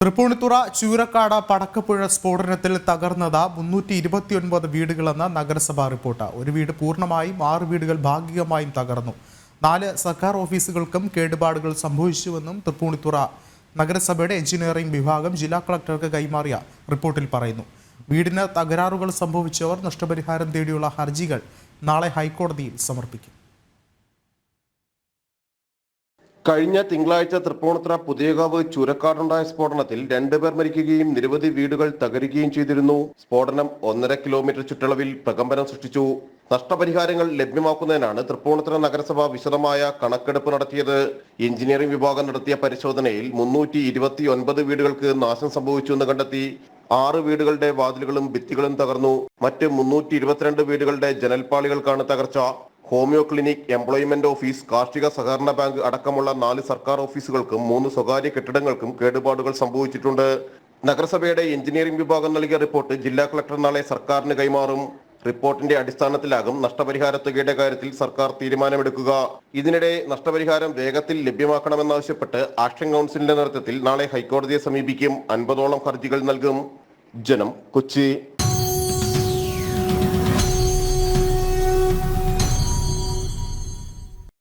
തൃപ്പൂണിത്തുറ ചൂരക്കാട് പടക്കപ്പുഴ സ്ഫോടനത്തിൽ തകർന്നത് 329 വീടുകളെന്ന് നഗരസഭാ റിപ്പോർട്ട്. ഒരു വീട് പൂർണ്ണമായും 6 വീടുകൾ ഭാഗികമായും തകർന്നു. 4 സർക്കാർ ഓഫീസുകൾക്കും കേടുപാടുകൾ സംഭവിച്ചുവെന്നും തൃപ്പൂണിത്തുറ നഗരസഭയുടെ എഞ്ചിനീയറിംഗ് വിഭാഗം ജില്ലാ കളക്ടർക്ക് കൈമാറിയ റിപ്പോർട്ടിൽ പറയുന്നു. വീടിന് തകരാറുകൾ സംഭവിച്ചവർ നഷ്ടപരിഹാരം തേടിയുള്ള ഹർജികൾ നാളെ ഹൈക്കോടതിയിൽ സമർപ്പിക്കും. കഴിഞ്ഞ തിങ്കളാഴ്ച തൃപ്പൂണിത്തുറ പുതിയകാവ് ചൂരക്കാടുണ്ടായ സ്ഫോടനത്തിൽ 2 പേർ മരിക്കുകയും നിരവധി വീടുകൾ തകരുകയും ചെയ്തിരുന്നു. സ്ഫോടനം 1.5 കിലോമീറ്റർ ചുറ്റളവിൽ പ്രകമ്പനം സൃഷ്ടിച്ചു. നഷ്ടപരിഹാരങ്ങൾ ലഭ്യമാക്കുന്നതിനാണ് തൃപ്പൂണിത്തുറ നഗരസഭ വിശദമായ കണക്കെടുപ്പ് നടത്തിയത്. എഞ്ചിനീയറിംഗ് വിഭാഗം നടത്തിയ പരിശോധനയിൽ 329 വീടുകൾക്ക് നാശം സംഭവിച്ചുവെന്ന് കണ്ടെത്തി. 6 വീടുകളുടെ വാതിലുകളും ഭിത്തികളും തകർന്നു. മറ്റ് 322 വീടുകളുടെ ജനൽപ്പാളികൾക്കാണ് തകർച്ച. ഹോമിയോ ക്ലിനിക്, എംപ്ലോയ്മെന്റ് ഓഫീസ്, കാർഷിക സഹകരണ ബാങ്ക് അടക്കമുള്ള 4 സർക്കാർ ഓഫീസുകൾക്കും 3 സ്വകാര്യ കെട്ടിടങ്ങൾക്കും കേടുപാടുകൾ സംഭവിച്ചിട്ടുണ്ട്. നഗരസഭയുടെ എഞ്ചിനീയറിംഗ് വിഭാഗം നൽകിയ റിപ്പോർട്ട് ജില്ലാ കളക്ടർ നാളെ സർക്കാരിന് കൈമാറും. റിപ്പോർട്ടിന്റെ അടിസ്ഥാനത്തിലാകും നഷ്ടപരിഹാര തുകയുടെ കാര്യത്തിൽ സർക്കാർ തീരുമാനമെടുക്കുക. ഇതിനിടെ നഷ്ടപരിഹാരം വേഗത്തിൽ ലഭ്യമാക്കണമെന്നാവശ്യപ്പെട്ട് ആക്ഷൻ കൗൺസിലിന്റെ നേതൃത്വത്തിൽ നാളെ ഹൈക്കോടതിയെ സമീപിക്കും. 50ഓളം ഹർജികൾ നൽകും. ജനം, കൊച്ചി.